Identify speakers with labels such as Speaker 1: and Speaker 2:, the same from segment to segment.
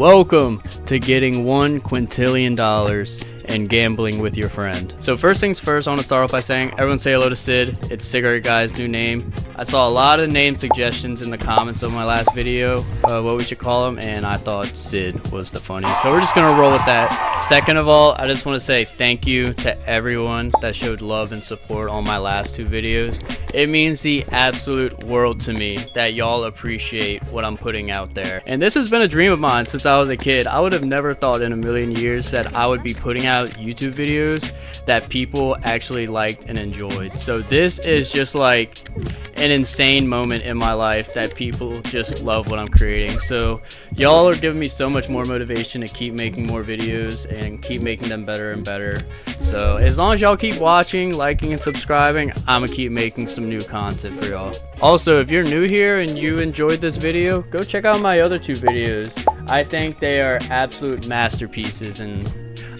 Speaker 1: Welcome to getting $1 quintillion and gambling with your friend. So first things first, I want to start off by saying everyone say hello to Sid. It's Cigarette Guy's new name. I saw a lot of name suggestions in the comments of my last video, what we should call him, and I thought Sid was the funniest. So we're just going to roll with that. Second of all, I just want to say thank you to everyone that showed love and support on my last two videos. It means the absolute world to me that y'all appreciate what I'm putting out there. And this has been a dream of mine since I was a kid. I would have never thought in a million years that I would be putting out YouTube videos that people actually liked and enjoyed. So this is just like an insane moment in my life that people just love what I'm creating. So y'all are giving me so much more motivation to keep making more videos and keep making them better and better. So as long as y'all keep watching, liking, and subscribing, I'm gonna keep making some new content for y'all. Also, if you're new here and you enjoyed this video, go check out my other two videos. I think they are absolute masterpieces and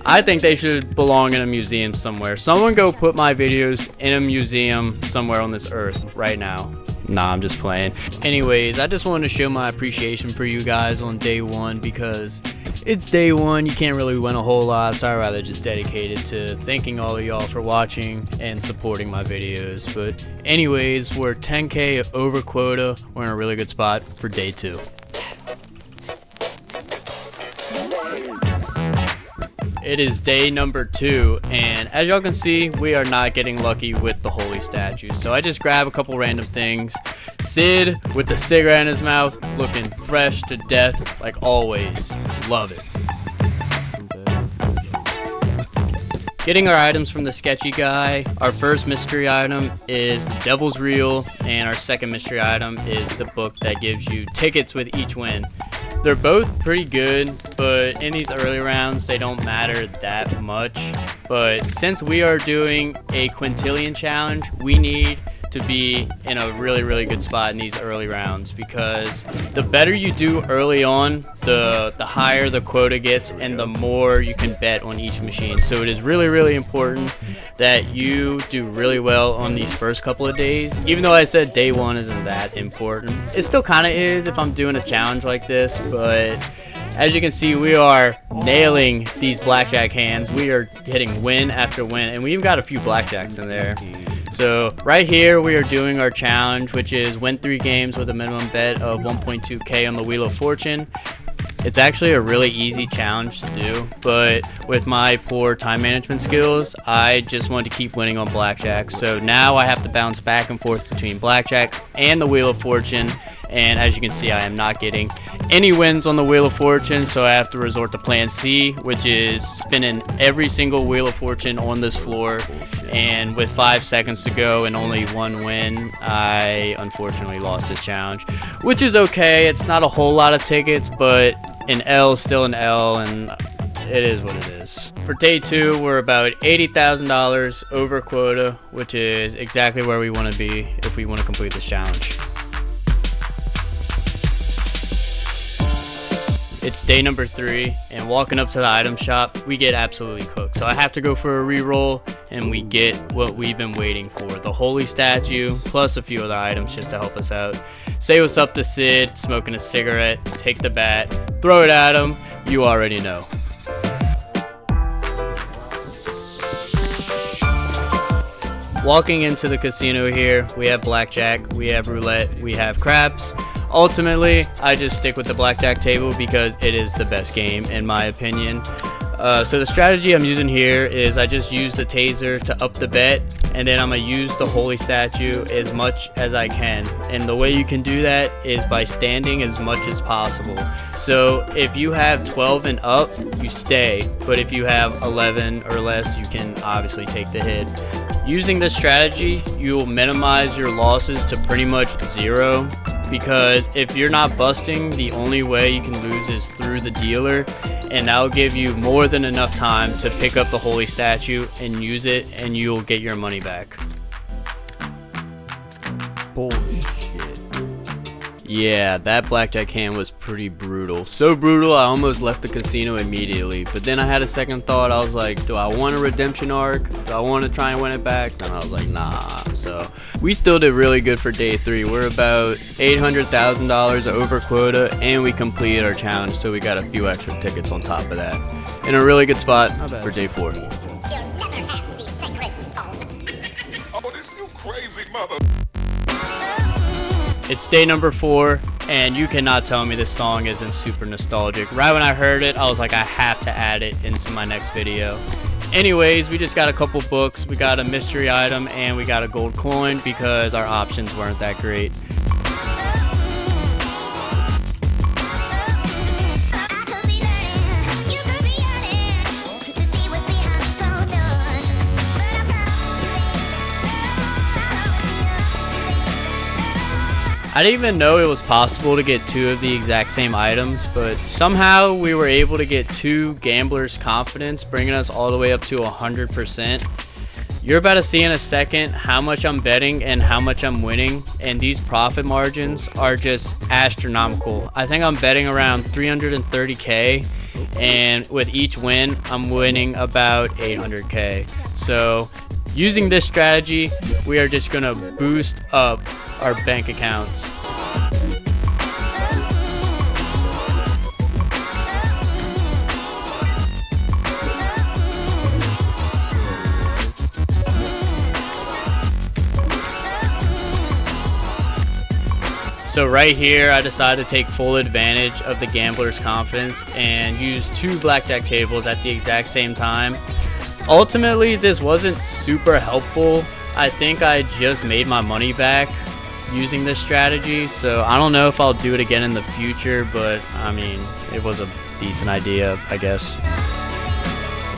Speaker 1: I think they should belong in a museum somewhere. Someone go put my videos in a museum somewhere on this earth right now. Nah, I'm just playing. Anyways, I just wanted to show my appreciation for you guys on day one because it's day one. You can't really win a whole lot, so I'd rather just dedicate it to thanking all of y'all for watching and supporting my videos. But anyways, we're 10K over quota. We're in a really good spot for day two. It is day number 2, and as y'all can see, we are not getting lucky with the holy statue. So I just grab a couple random things. Sid with the cigarette in his mouth, looking fresh to death like always. Love it. Getting our items from the sketchy guy. Our first mystery item is the devil's reel, and our second mystery item is the book that gives you tickets with each win. They're both pretty good, but in these early rounds, they don't matter that much. But since we are doing a Quintillion challenge, we need to be in a really good spot in these early rounds because the better you do early on, the higher the quota gets and the more you can bet on each machine. So it is really important that you do really well on these first couple of days. Even though I said day one isn't that important, it still kind of is if I'm doing a challenge like this, but as you can see, we are nailing these blackjack hands. We are hitting win after win, and we even got a few blackjacks in there. So right here we are doing our challenge, which is win 3 games with a minimum bet of 1.2k on the Wheel of Fortune. It's actually a really easy challenge to do, but with my poor time management skills, I just wanted to keep winning on blackjack. So now I have to bounce back and forth between blackjack and the Wheel of Fortune. And as you can see, I am not getting any wins on the Wheel of Fortune, so I have to resort to plan C, which is spinning every single Wheel of Fortune on this floor. And with 5 seconds to go and only 1 win, I unfortunately lost this challenge, which is okay. It's not a whole lot of tickets, but an L is still an L, and it is what it is. For day 2, we're about $80,000 over quota, which is exactly where we want to be if we want to complete this challenge. It's day number 3, and walking up to the item shop, we get absolutely cooked. So I have to go for a re-roll, and we get what we've been waiting for. The holy statue, plus a few other items just to help us out. Say what's up to Sid, smoking a cigarette, take the bat, throw it at him, you already know. Walking into the casino here, we have blackjack, we have roulette, we have craps. Ultimately, I just stick with the blackjack table because it is the best game in my opinion. So the strategy I'm using here is I just use the taser to up the bet, and then I'm going to use the holy statue as much as I can. And the way you can do that is by standing as much as possible. So if you have 12 and up, you stay. But if you have 11 or less, you can obviously take the hit. Using this strategy, you will minimize your losses to pretty much 0. Because if you're not busting, the only way you can lose is through the dealer, and that'll give you more than enough time to pick up the holy statue and use it, and you'll get your money back. Bullshit. Yeah, that blackjack hand was pretty brutal. So brutal, I almost left the casino immediately. But then I had a second thought. I was like, do I want a redemption arc? Do I want to try and win it back? Then I was like, nah. So we still did really good for day 3. We're about $800,000 over quota, and we completed our challenge. So we got a few extra tickets on top of that. In a really good spot for day 4.
Speaker 2: You'll never have the sacred stone.
Speaker 3: Oh, this you crazy mother.
Speaker 1: It's day number 4, and you cannot tell me this song isn't super nostalgic. Right when I heard it, I was like, I have to add it into my next video. Anyways, we just got a couple books. We got a mystery item, and we got a gold coin because our options weren't that great. I didn't even know it was possible to get 2 of the exact same items, but somehow we were able to get 2 gamblers' confidence, bringing us all the way up to 100%. You're about to see in a second how much I'm betting and how much I'm winning, and these profit margins are just astronomical. I think I'm betting around 330K, and with each win, I'm winning about 800K. So using this strategy, we are just gonna boost up our bank accounts. So right here, I decided to take full advantage of the gambler's confidence and use 2 blackjack tables at the exact same time. Ultimately, this wasn't super helpful. I think I just made my money back using this strategy, so I don't know if I'll do it again in the future, but I mean, it was a decent idea, I guess.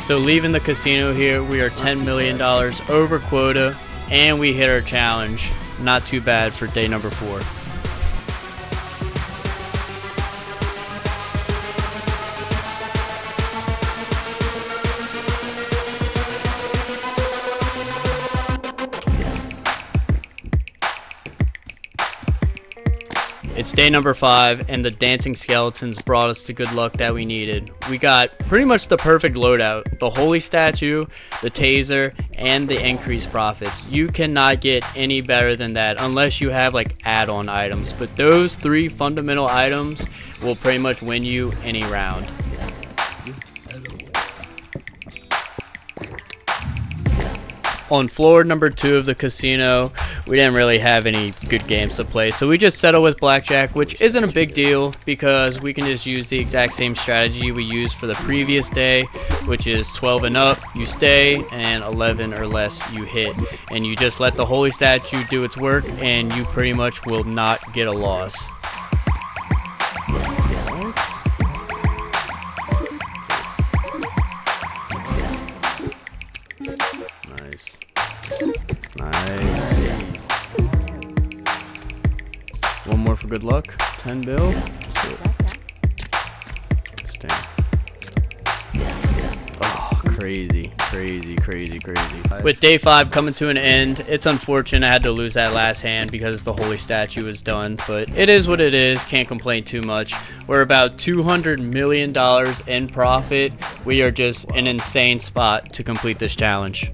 Speaker 1: So leaving the casino here, we are $10 million over quota, and we hit our challenge. Not too bad for day number 4. It's day number 5, and the dancing skeletons brought us the good luck that we needed. We got pretty much the perfect loadout: the holy statue, the taser, and the increased profits. You cannot get any better than that unless you have like add-on items, but those 3 fundamental items will pretty much win you any round. On floor number 2 of the casino, we didn't really have any good games to play, so we just settled with blackjack, which isn't a big deal because we can just use the exact same strategy we used for the previous day, which is 12 and up, you stay, and 11 or less, you hit. And you just let the holy statue do its work, and you pretty much will not get a loss. Nice. One more for good luck. 10 bill. Oh, crazy. With day 5 coming to an end, it's unfortunate I had to lose that last hand because the holy statue is done, but it is what it is. Can't complain too much. We're about $200 million in profit. We are just an insane spot to complete this challenge.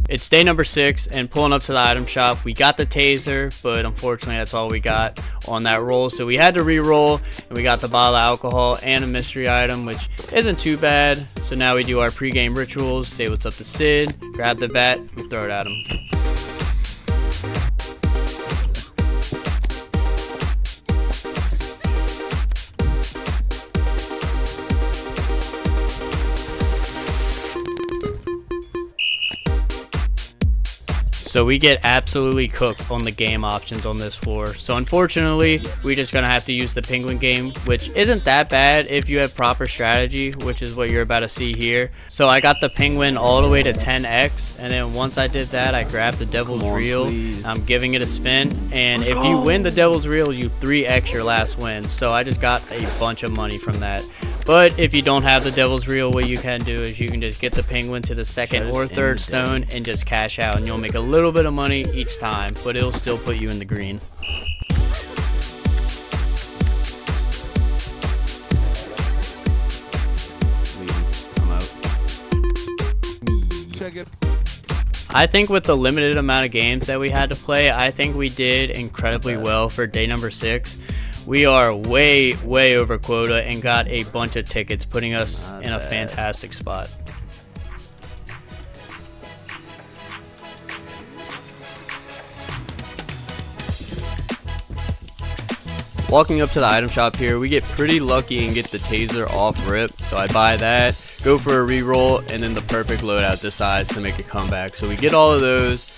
Speaker 1: It's day number 6, and pulling up to the item shop, we got the taser, but unfortunately that's all we got on that roll, so we had to re-roll, and we got the bottle of alcohol and a mystery item, which isn't too bad. So now we do our pre-game rituals, say what's up to Sid, grab the bat, and throw it at him. So we get absolutely cooked on the game options on this floor. So unfortunately, we're just gonna have to use the penguin game, which isn't that bad if you have proper strategy, which is what you're about to see here. So I got the penguin all the way to 10x, and then once I did that, I grabbed the devil's reel. I'm giving it a spin, and if you win the devil's reel, you 3x your last win. So I just got a bunch of money from that. But if you don't have the devil's reel, what you can do is you can just get the penguin to the second or third stone and just cash out, and you'll make a little bit of money each time, but it'll still put you in the green. I'm out.
Speaker 3: Check it.
Speaker 1: I think with the limited amount of games that we had to play, I think we did incredibly well for day number 6. We are way over quota and got a bunch of tickets, putting us in a fantastic spot. Walking up to the item shop here, we get pretty lucky and get the taser off rip, so I buy that, go for a reroll, and then the perfect loadout decides to make a comeback. So we get all of those.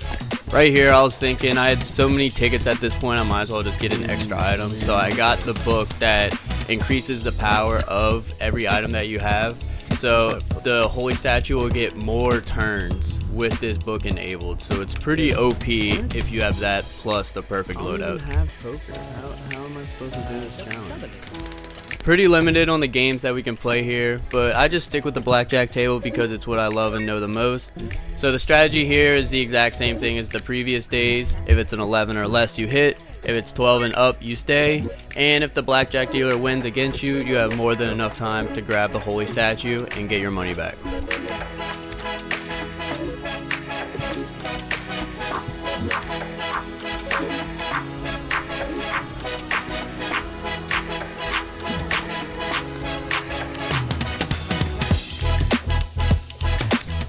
Speaker 1: Right here, I was thinking I had so many tickets at this point, I might as well just get an extra item. So I got the book that increases the power of every item that you have. So the holy statue will get more turns with this book enabled. So it's pretty OP if you have that plus the perfect loadout.
Speaker 4: I don't have poker. How am I supposed to do this challenge?
Speaker 1: Pretty limited on the games that we can play here, but I just stick with the blackjack table because it's what I love and know the most. So the strategy here is the exact same thing as the previous days. If it's an 11 or less, you hit. If it's 12 and up, you stay. And if the blackjack dealer wins against you, you have more than enough time to grab the holy statue and get your money back.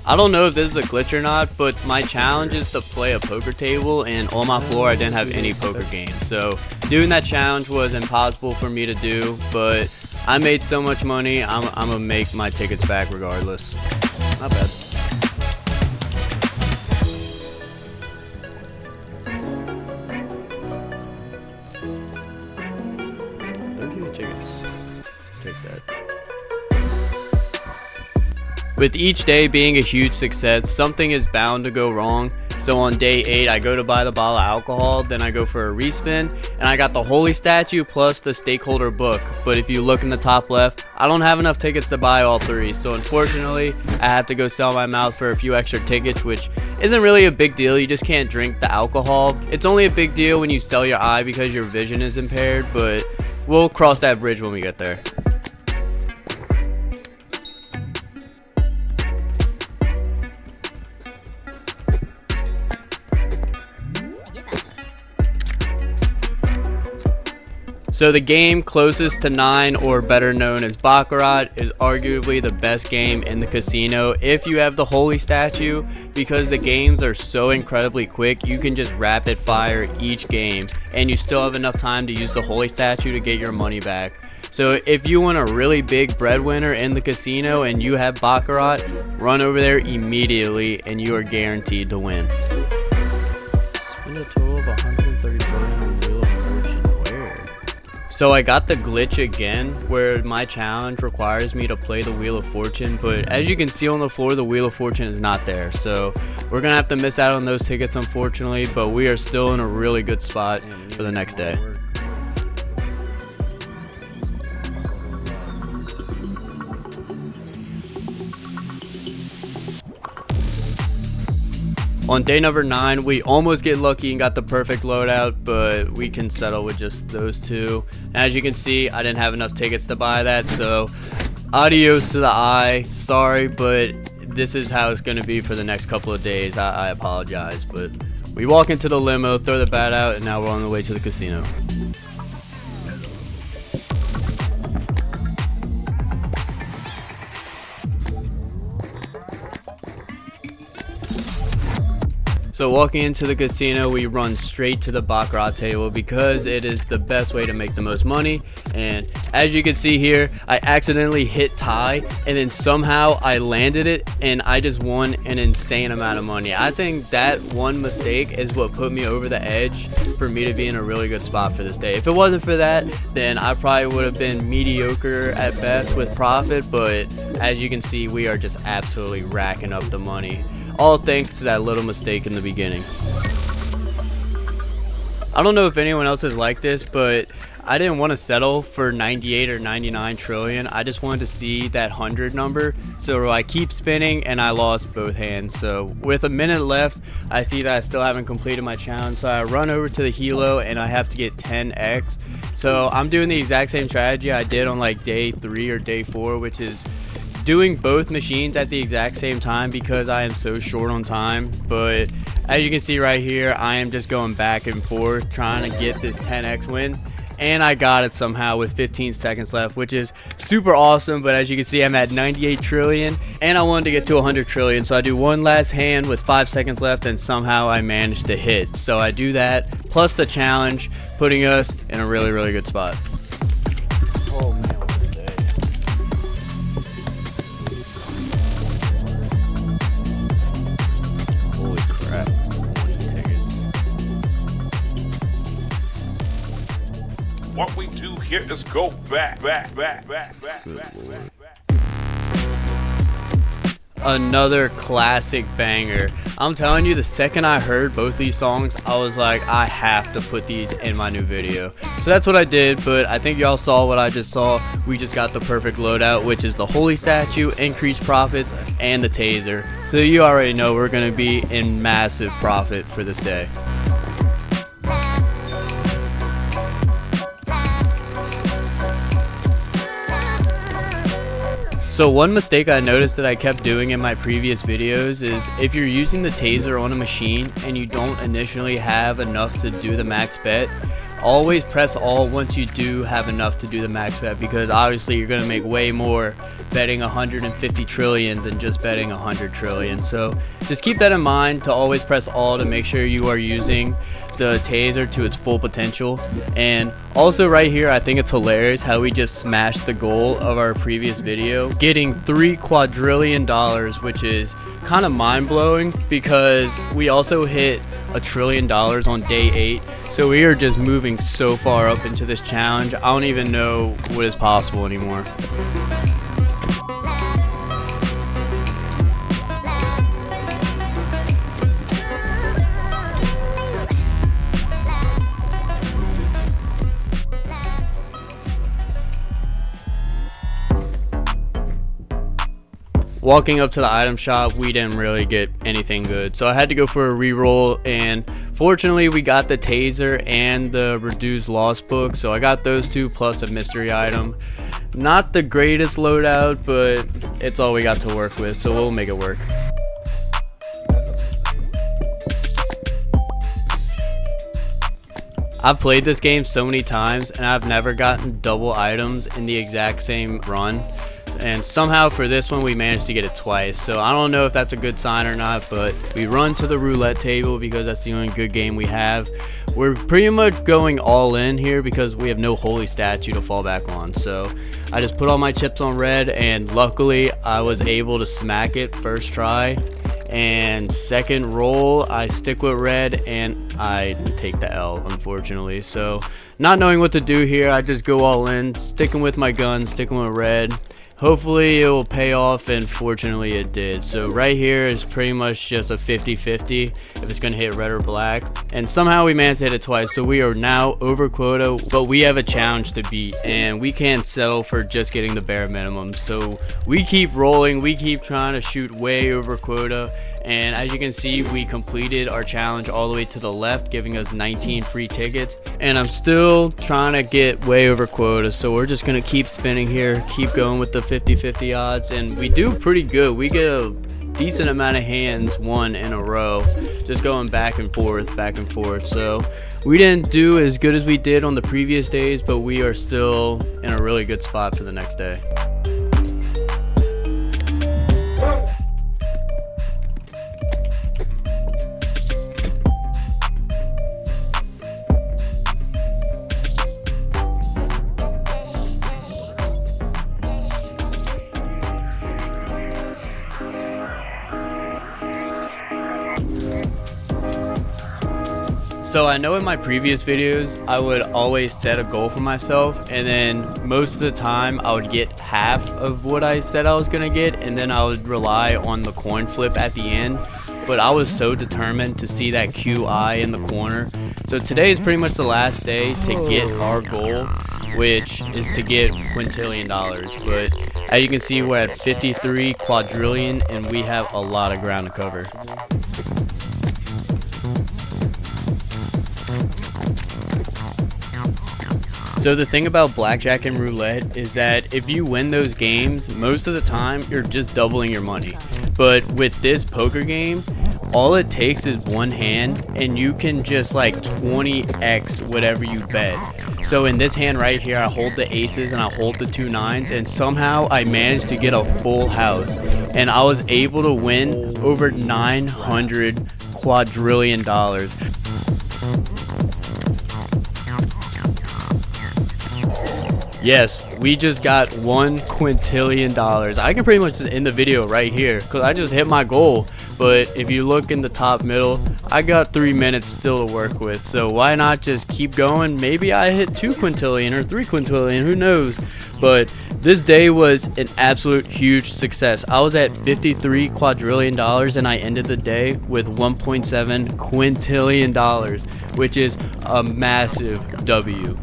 Speaker 1: I don't know if this is a glitch or not, but my challenge is to play a poker table, and on my floor I didn't have any poker games. So doing that challenge was impossible for me to do, but I made so much money, I'm gonna make my tickets back regardless. Not bad. Tickets. Take that. With each day being a huge success, something is bound to go wrong. So on day 8, I go to buy the bottle of alcohol, then I go for a respin, and I got the holy statue plus the stakeholder book. But if you look in the top left, I don't have enough tickets to buy all 3. So unfortunately, I have to go sell my mouth for a few extra tickets, which isn't really a big deal. You just can't drink the alcohol. It's only a big deal when you sell your eye because your vision is impaired, but we'll cross that bridge when we get there. So the game closest to 9, or better known as Baccarat, is arguably the best game in the casino if you have the holy statue, because the games are so incredibly quick. You can just rapid fire each game and you still have enough time to use the holy statue to get your money back. So if you want a really big breadwinner in the casino and you have Baccarat, run over there immediately and you are guaranteed to win. Spend a total of 130 billion on Wheel of Fortune. Where? So I got the glitch again where my challenge requires me to play the Wheel of Fortune, but as you can see on the floor, the Wheel of Fortune is not there. So we're gonna have to miss out on those tickets, unfortunately, but we are still in a really good spot for the next day. On day number 9, we almost get lucky and got the perfect loadout, but we can settle with just those 2. As you can see, I didn't have enough tickets to buy that, so adios to the eye. Sorry, but this is how it's going to be for the next couple of days. I apologize, but we walk into the limo, throw the bat out, and now we're on the way to the casino. So walking into the casino, we run straight to the Baccarat table because it is the best way to make the most money. And as you can see here, I accidentally hit tie and then somehow I landed it and I just won an insane amount of money. I think that one mistake is what put me over the edge for me to be in a really good spot for this day. If it wasn't for that, then I probably would have been mediocre at best with profit, but as you can see, we are just absolutely racking up the money. All thanks to that little mistake in the beginning. I don't know if anyone else is like this, but I didn't want to settle for 98 or 99 trillion. I just wanted to see that 100 number. So I keep spinning and I lost both hands. So with a minute left, I see that I still haven't completed my challenge. So I run over to the helo and I have to get 10x. So I'm doing the exact same strategy I did on like day 3 or day 4, which is doing both machines at the exact same time because I am so short on time. But as you can see right here, I am just going back and forth trying to get this 10x win. And I got it somehow with 15 seconds left, which is super awesome. But as you can see, I'm at 98 trillion and I wanted to get to 100 trillion. So I do one last hand with 5 seconds left and somehow I managed to hit. So I do that plus the challenge, putting us in a really, really good spot. Oh man, what a day. Holy crap. 20 tickets.
Speaker 3: What we do here is go back.
Speaker 1: Another classic banger. I'm telling you, the second I heard both these songs, I was like, I have to put these in my new video. So that's what I did, but I think y'all saw what I just saw. We just got the perfect loadout, which is the holy statue, increased profits, and the taser. So you already know we're gonna be in massive profit for this day. So one mistake I noticed that I kept doing in my previous videos is if you're using the taser on a machine and you don't initially have enough to do the max bet, always press all once you do have enough to do the max bet, because obviously you're going to make way more betting 150 trillion than just betting 100 trillion. So just keep that in mind, to always press all to make sure you are using the taser to its full potential. And also right here, I think it's hilarious how we just smashed the goal of our previous video, getting $3 quadrillion, which is kind of mind-blowing because we also hit $1 trillion on day 8. So we are just moving so far up into this challenge. I don't even know what is possible anymore. Walking up to the item shop, we didn't really get anything good, so I had to go for a reroll, and fortunately we got the taser and the reduced loss book, so I got those two plus a mystery item. Not the greatest loadout, but it's all we got to work with, so we'll make it work. I've played this game so many times and I've never gotten double items in the exact same run. And somehow for this one we managed to get it twice, so I don't know if that's a good sign or not, but we run to the roulette table because that's the only good game we have. We're pretty much going all in here because we have no holy statue to fall back on. So I just put all my chips on red, and luckily I was able to smack it first try, and second roll I stick with red and I take the L, unfortunately. So not knowing what to do here, I just go all in, sticking with my gun, sticking with red. Hopefully it will pay off, and fortunately it did. So right here is pretty much just a 50-50 if it's going to hit red or black. And somehow we managed to hit it twice, so we are now over quota, but we have a challenge to beat and we can't settle for just getting the bare minimum. So we keep rolling, we keep trying to shoot way over quota, and as you can see, we completed our challenge all the way to the left, giving us 19 free tickets. And I'm still trying to get way over quota, so we're just going to keep spinning here, keep going with the 50-50 odds, and we do pretty good. We get a decent amount of hands won in a row, just going back and forth. So we didn't do as good as we did on the previous days, but we are still in a really good spot for the next day. So I know in my previous videos I would always set a goal for myself, and then most of the time I would get half of what I said I was gonna get, and then I would rely on the coin flip at the end. but I was so determined to see that QI in the corner. So today is pretty much the last day to get our goal, which is to get Quintillion dollars. But as you can see, we're at 53 quadrillion and we have a lot of ground to cover. So the thing about blackjack and roulette is that if you win those games, most of the time you're just doubling your money. But with this poker game, all it takes is one hand and you can just like 20x whatever you bet. So in this hand right here, I hold the aces and I hold the 2 nines, and somehow I managed to get a full house. And I was able to win over 900 quadrillion dollars. Yes, we just got $1 quintillion. I can pretty much just end the video right here because I just hit my goal. But if you look in the top middle, I got 3 minutes still to work with. So why not just keep going? Maybe I hit 2 quintillion or 3 quintillion, who knows? But this day was an absolute huge success. I was at 53 quadrillion dollars and I ended the day with $1.7 quintillion dollars, which is a massive W.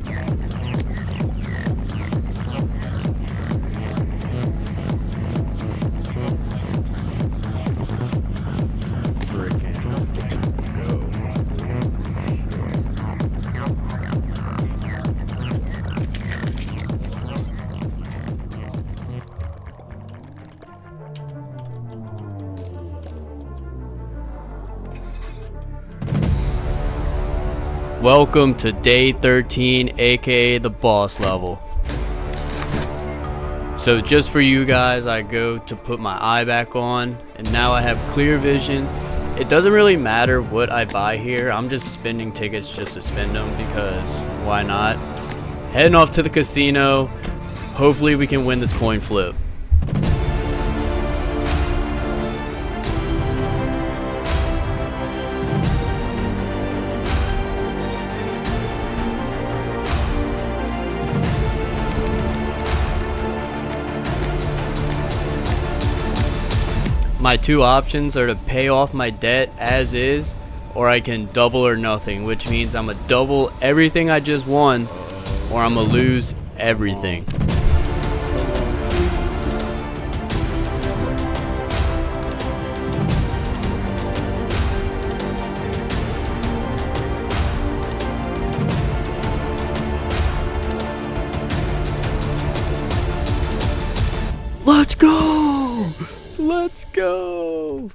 Speaker 1: Welcome to day 13, aka the boss level. So just for you guys, I go to put my eye back on and now I have clear vision. It doesn't really matter what I buy here, I'm just spending tickets just to spend them because why not? Heading off to the casino, hopefully we can win this coin flip. My two options are to pay off my debt as is, or I can double or nothing, which means I'm gonna double everything I just won, or I'm gonna lose everything. Let's go! Let's go!